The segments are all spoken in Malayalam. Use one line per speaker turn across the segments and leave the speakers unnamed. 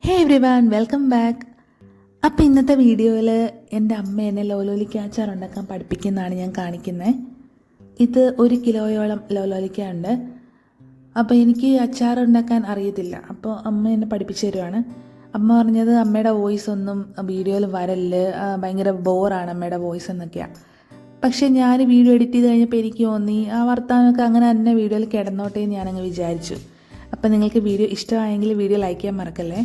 ഹേ എവ്രിവൺ, വെൽക്കം ബാക്ക്. അപ്പോൾ ഇന്നത്തെ വീഡിയോയിൽ എൻ്റെ അമ്മ എന്നെ ലോലോലിക്ക അച്ചാർ ഉണ്ടാക്കാൻ പഠിപ്പിക്കുന്നതാണ് ഞാൻ കാണിക്കുന്നത്. ഇത് 1 കിലോയോളം ലോലോലിക്ക ഉണ്ട്. അപ്പോൾ എനിക്ക് അച്ചാർ ഉണ്ടാക്കാൻ അറിയത്തില്ല, അപ്പോൾ അമ്മ എന്നെ പഠിപ്പിച്ചു തരുവാണ്. അമ്മ പറഞ്ഞത് അമ്മയുടെ വോയിസ് ഒന്നും വീഡിയോയിൽ വരല്, ഭയങ്കര ബോറാണ് അമ്മയുടെ വോയിസ് എന്നൊക്കെയാണ്. പക്ഷേ ഞാൻ വീഡിയോ എഡിറ്റ് ചെയ്ത് കഴിഞ്ഞപ്പോൾ എനിക്ക് തോന്നി ആ വർത്താനമൊക്കെ അങ്ങനെ തന്നെ വീഡിയോയിൽ കിടന്നോട്ടേ ഞാനങ്ങ് വിചാരിച്ചു. അപ്പോൾ നിങ്ങൾക്ക് വീഡിയോ ഇഷ്ടമായെങ്കിൽ വീഡിയോ ലൈക്ക് ചെയ്യാൻ മറക്കല്ലേ.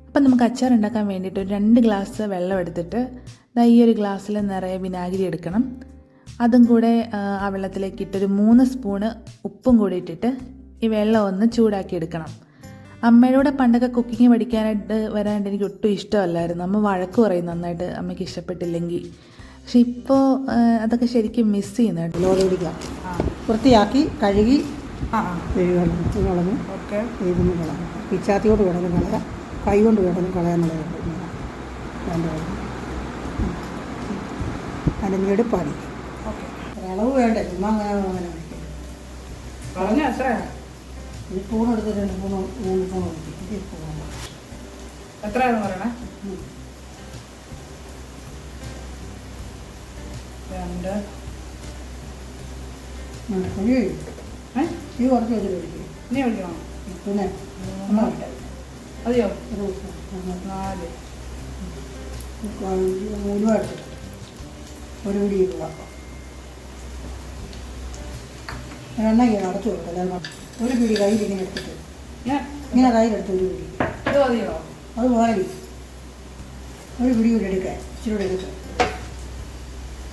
അപ്പം നമുക്ക് അച്ചാർ ഉണ്ടാക്കാൻ വേണ്ടിയിട്ട് ഒരു 2 ഗ്ലാസ് വെള്ളം എടുത്തിട്ട് ഈ ഒരു ഗ്ലാസ്സിൽ നിറയെ വിനാഗിരി എടുക്കണം. അതും കൂടെ ആ വെള്ളത്തിലേക്ക് ഇട്ടൊരു 3 സ്പൂണ് ഉപ്പും കൂടി ഇട്ടിട്ട് ഈ വെള്ളം ഒന്ന് ചൂടാക്കി എടുക്കണം. അമ്മയുടെ കൂടെ പണ്ടൊക്കെ കുക്കിംഗ് പഠിക്കാനായിട്ട് വരാനായിട്ട് എനിക്ക് ഒട്ടും ഇഷ്ടമല്ലായിരുന്നു. അമ്മ വഴക്ക് പറയും നന്നായിട്ട് അമ്മയ്ക്ക് ഇഷ്ടപ്പെട്ടില്ലെങ്കിൽ. പക്ഷെ ഇപ്പോൾ അതൊക്കെ ശരിക്കും മിസ് ചെയ്യുന്നുണ്ട്.
ലോലോലിക്ക വൃത്തിയാക്കി കഴുകി കളഞ്ഞ് ഒക്കെ എഴുതുന്ന കളയാം. പിച്ചാത്തിയോട് വേണമെങ്കിലും കളയാം, കൈ കൊണ്ട് വേണമെങ്കിലും കളയാനുള്ളത് വേണ്ടത്. അതിൻ്റെ ഞെടുപ്പാടി ഒരളവ് വേണ്ട, ചുമ്മാ അങ്ങനെ
പറഞ്ഞ എത്രയാണ്?
ഈ സ്പൂൺ എടുത്ത് 2 സ്പൂൺ 3 സ്പൂൺ ഒഴിക്കും. ഈ സ്പൂൺ
എത്രയാണെന്ന് പറയണേ? 2
ഈ കുറച്ച് വെച്ചിട്ട് ഒഴിക്കും.
ഇനി ഒഴിക്കണോ?
പിന്നെ
അതെയോ?
4 മുഴുവായിട്ട് ഒരു പിടി ഇടുക. എണ്ണയ്ക്ക് അടച്ചു കൊടുക്കല്ല. ഒരു പിടി കയ്യിൽ ഇങ്ങനെ എടുത്തിട്ട് ഇങ്ങനെ കയ്യിലെടുത്ത് ഒരു പിടി
ഇത് മതിയോ?
അത് വാരി ഒരു പിടി കൂടി എടുക്കാൻ, ഇച്ചിരി കൂടെ എടുക്കാം.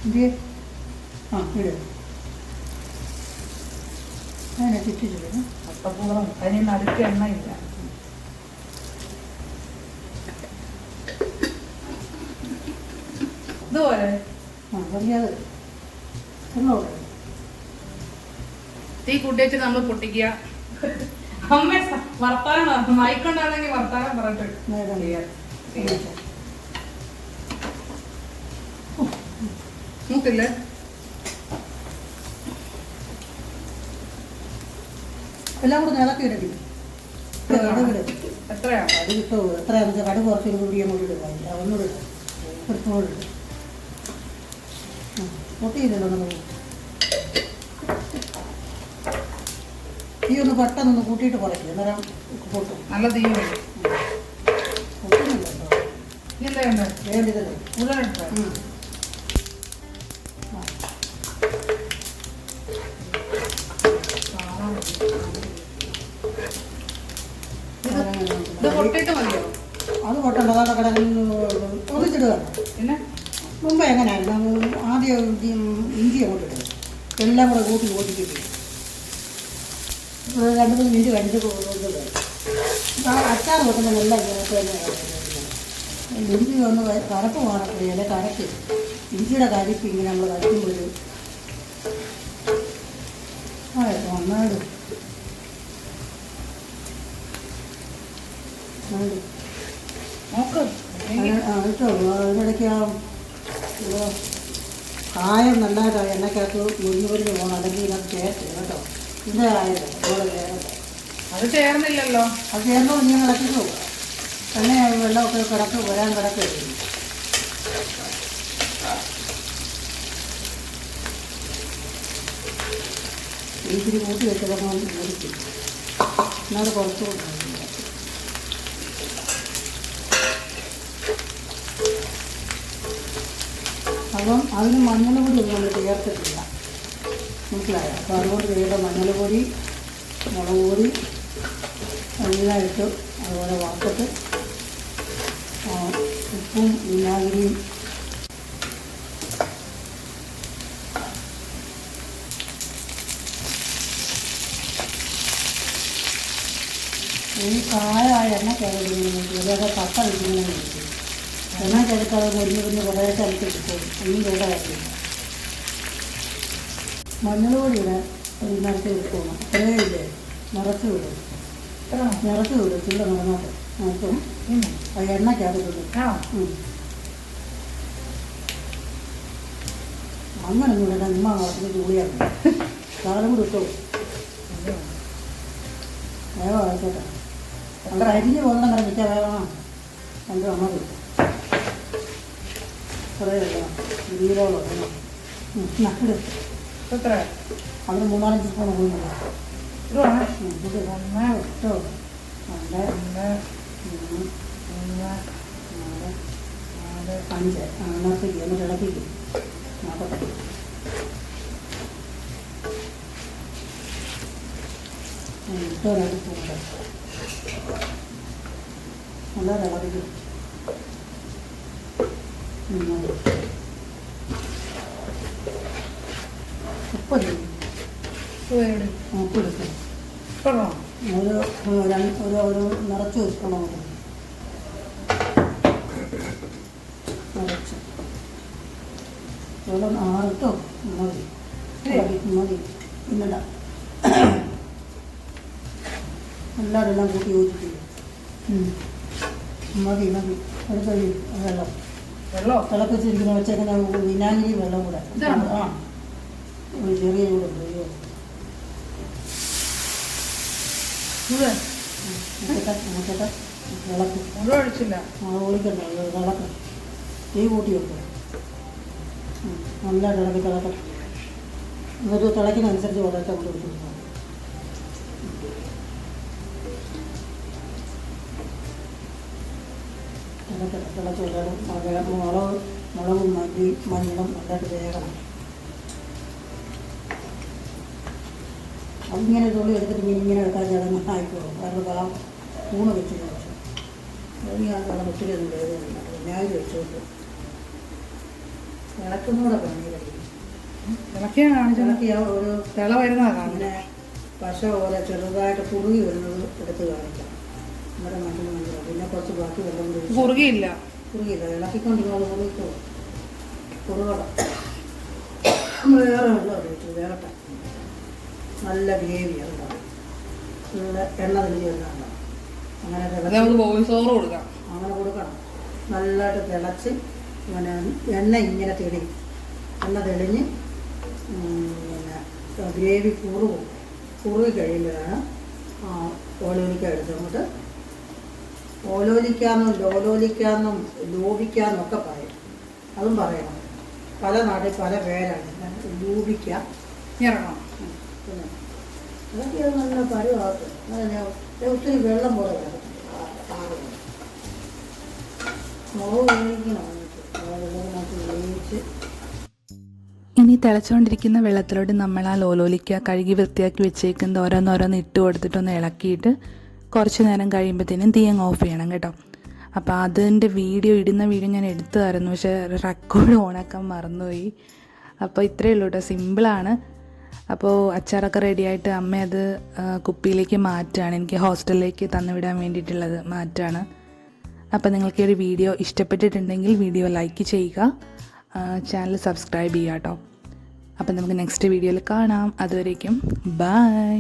ഇത് ഇട്. അങ്ങനെ ചുറ്റിച്ചിട്ട്
അപ്പപ്പൂളം അതിന് നടുക്ക് എണ്ണയില്ല. ഇതുപോലെ
പറഞ്ഞത് ഒന്നോടെ
തീ കൂട്ടി വെച്ച് നമ്മൾ പൊട്ടിക്കുക. അമ്മ വർത്താനം മയക്കൊണ്ടാണെങ്കിൽ വർത്താനം പറഞ്ഞിട്ട് മൂത്തില്ലേ?
എല്ലാം കൂടെ ഇളക്കി ഇടടി.
എത്രയാണ്?
കടുക് ഇട്ടോ എത്രയാണെന്ന് വെച്ചാൽ കടുക് കുറച്ചൊരു കൂടിയും കൂടി ഇടുക. ഒന്നുകൂടെ ഇടുക, ഒരു സ്പൂൺ ഇടുക. പൊട്ടിയില്ലല്ലോ നമുക്ക്. തീ ഒന്ന് പെട്ടെന്നൊന്ന് കൂട്ടിയിട്ട് കുറയ്ക്കുക, അന്നേരം പൊട്ടും.
നല്ല തീ വേണം.
പൊട്ടുന്നില്ല കേട്ടോ.
ഇനി എന്താ വേണ്ടത്?
വേണ്ടിയതല്ലേ
മുഴുവനെടുത്തോ? ഇത് പൊട്ടിയിട്ട് മതിയോ?
അത് പൊട്ടണ്ട, അതാണ് കിടക്കുന്ന ഒന്നിച്ചിടുക.
പിന്നെ
മുമ്പ് എങ്ങനെയായിരുന്നു? ആദ്യം ഇഞ്ചി അങ്ങോട്ട് ഇടുക, എല്ലാം കൂടെ കൂട്ടി ഓടിക്കിട്ട് 2-3 മിനിറ്റ് കഴിഞ്ഞിട്ട് അച്ചാർ വെക്കുന്ന നല്ല ഇഞ്ചി ഒന്ന് കരപ്പ് മാറത്തില്ല, അല്ലെ കരക്ക് ഇഞ്ചിയുടെ കരിപ്പ് ഇങ്ങനെ നമ്മൾ കഴിക്കുമ്പോൾ നന്നായിട്ട്
നോക്ക്.
അതിനിടയ്ക്ക് കായം നന്നായിട്ട് എണ്ണയ്ക്കകത്ത് മുരിഞ്ഞ് പോകണം, അല്ലെങ്കിൽ ഇതിനകത്ത് ചേർത്ത് കേട്ടോ. ഇതിൻ്റെ കായം നമ്മൾ ചേർത്ത്
അത് ചേർന്നില്ലല്ലോ.
അത് ചേർന്നോ ഇങ്ങനെ ഇളക്കിട്ട് പോകുക. എണ്ണ വെള്ളമൊക്കെ വരാൻ കിടക്കുകയായിരുന്നു. ഇത്തിരി കൂട്ടി വെച്ചതൊക്കെ മേടിക്കും, എന്നാൽ കുറച്ച് കൊടുക്കും. അപ്പം അതിന് മഞ്ഞൾ പൊടി ഒന്നും നമ്മൾ ചേർത്തിട്ടില്ല, മനസ്സിലായോ? അപ്പോൾ അതുകൊണ്ട് ചെയ്ത മഞ്ഞൾ പൊടി, മുളക് പൊടി എല്ലാം ഇട്ട് അതുപോലെ വറുത്തിട്ട് ഉപ്പും വിനാഗിരിയും ഈ കായായ എണ്ണ കയറിയൊക്കെ കപ്പ വയ്ക്കുന്നതിനെ വിളിക്കും. എണ്ണയ്ക്കടുക്കാതെ മുരിഞ്ഞ് കുറേശ്ശെ അടിച്ച് കിട്ടും. ഒന്നും ചൂടായിട്ടില്ല. മഞ്ഞൾ പൊടി ഇവിടെ ഒരു നിറച്ച് കിട്ടണം. അത്രയേ ഇല്ലേ, നിറച്ച് വിടും, നിറച്ച് വിടും. ചില്ല നടന്നിട്ട് നോക്കും അത് എണ്ണയ്ക്കകത്ത് കിട്ടും. അങ്ങനൊന്നും ഇടണം, ഉമ്മ വളർത്തിന് ചൂടിയാണ്. സാധനം കൂടി ഇട്ടു വേഗം ആയിക്കോട്ടെ. അത് അരിഞ്ഞ് പോകുന്ന നിൽക്കാൻ വേഗം രണ്ട് മതി. കുറേ വെള്ളം വീരോളം നല്ലത്.
എത്ര
അതിന് 3-4 സ്പൂൺ കൂടി
ഇത് വേണം.
ഇത് 1 8 2 3 4 5 അതിനകത്തേക്ക് എന്നിട്ട് ഇളക്കിക്കും. നോക്കട്ടെ. ഇട്ടോ 2 സ്പൂൺ നല്ല ഇളക്കിക്കും. ഉപ്പിടും. ഉപ്പിടും. ഒരു നിറച്ച് വെക്കണം. നിറച്ച് വെള്ളം 6 മതി. മതി. പിന്നിട എല്ലാവരെല്ലാം കൂട്ടി യോജിപ്പിക്കും. മതി മതി. അടുത്ത വെള്ളം തിളപ്പിച്ചിരിക്കുന്ന വെച്ചേക്കുന്ന വിനാഗിരി വെള്ളം കൂടെ. ആ ഒരു ചെറിയ കൂടെ വിളക്ക്
ഒഴിച്ചില്ല.
ഒഴിക്കണ്ട. വിളക്ക് തീ കൂട്ടി വെക്കും. നല്ലതായിട്ട് ഇളക്കി തിളക്കും. എന്നിട്ട് തിളക്കിനനുസരിച്ച് വളർച്ച കൊണ്ട് വെച്ച് കൊടുക്കണം. തിളച്ച് മുളകും മഞ്ഞളും നല്ലതായിട്ട് വേകണം. അതിങ്ങനെ തുള്ളി എടുത്തിട്ട് ഇങ്ങനെ വെക്കാൻ ചിലങ്ങ് ആയിക്കോളും. കാരണം ഊണ് വെച്ച് കഴിച്ചു വെള്ളം ഒത്തിരി ഒന്നും വേദനയില്ല. വിനാഗിരി വെച്ചുകൊണ്ട് ഇളക്കുന്നൂടെ പണിയിലായിരിക്കും. ഇളക്കി ഒരു
തിള വരുന്നതാണ്.
അങ്ങനെ പശ പോലെ ചെറുതായിട്ട് കുറുകി വരുന്നത് എടുത്ത് കാണിക്കാം. നമ്മുടെ മണ്ണിൽ പിന്നെ കുറച്ച് ബാക്കി വെള്ളം കൂടി
കുറുകിയില്ല.
ഇളക്കിക്കൊണ്ടിരുന്നത് കുറുകിക്കോ കുറുകണം. വേറെ വെള്ളം ഒഴിച്ചു വേറട്ടെ. നല്ല ഗ്രേവി അതുണ്ടാവും. നല്ല എണ്ണ തെളിഞ്ഞ് വരുന്നുണ്ടാവും. അങ്ങനെ
ചോറ് കൊടുക്കാം.
അങ്ങനെ കൊടുക്കണം. നല്ലതായിട്ട് തിളച്ച് പിന്നെ എണ്ണ ഇങ്ങനെ തെളിയും. എണ്ണ തെളിഞ്ഞ് പിന്നെ ഗ്രേവി കുറുകി കഴിയുമ്പോഴാണ് ഓലോലിക്ക എടുത്തങ്ങോട്ട്. ഓലോലിക്കാന്നും ലോലോലിക്കാന്നും ലോപിക്കാന്നും ഒക്കെ പറയും. അതും പറയണം. പല നാട്ടിൽ പല പേരാണ്. ലൂപിക്ക
ഇറങ്ങണം.
പിന്നെ അതൊക്കെ അത് നല്ല പരുവാക്കും. അങ്ങനെ ഒത്തിരി വെള്ളം പോലെ വേണം. മുളക് ഉപയോഗിക്കണം. വെള്ളത്തിനകത്ത് ഉപയോഗിച്ച്
ഇനി തിളച്ചുകൊണ്ടിരിക്കുന്ന വെള്ളത്തിലോട്ട് നമ്മൾ ആ ലോലോലിക്ക കഴുകി വൃത്തിയാക്കി വെച്ചേക്കുന്നത് ഓരോന്നോരോന്ന് ഇട്ട് കൊടുത്തിട്ടൊന്ന് ഇളക്കിയിട്ട് കുറച്ച് നേരം കഴിയുമ്പോഴത്തേനും തീ അങ്ങ് ഓഫ് ചെയ്യണം കേട്ടോ. അപ്പോൾ അതിൻ്റെ ഇടുന്ന വീഡിയോ ഞാൻ എടുത്തു തരുന്നു, പക്ഷേ റെക്കോർഡ് ഓണാക്കാൻ മറന്നുപോയി. അപ്പോൾ ഇത്രയേ ഉള്ളൂ കേട്ടോ, സിമ്പിളാണ്. അപ്പോൾ അച്ചാറൊക്കെ റെഡിയായിട്ട് അമ്മ അത് കുപ്പിയിലേക്ക് മാറ്റുകയാണ്. എനിക്ക് ഹോസ്റ്റലിലേക്ക് തന്നുവിടാൻ വേണ്ടിയിട്ടുള്ളത് മാറ്റുകയാണ്. അപ്പോൾ നിങ്ങൾക്ക് ഈ ഒരു വീഡിയോ ഇഷ്ടപ്പെട്ടിട്ടുണ്ടെങ്കിൽ വീഡിയോ ലൈക്ക് ചെയ്യുക, ചാനൽ സബ്സ്ക്രൈബ് ചെയ്യുക കേട്ടോ. അപ്പം നമുക്ക് നെക്സ്റ്റ് വീഡിയോയിൽ കാണാം. അതുവരേക്കും ബൈ.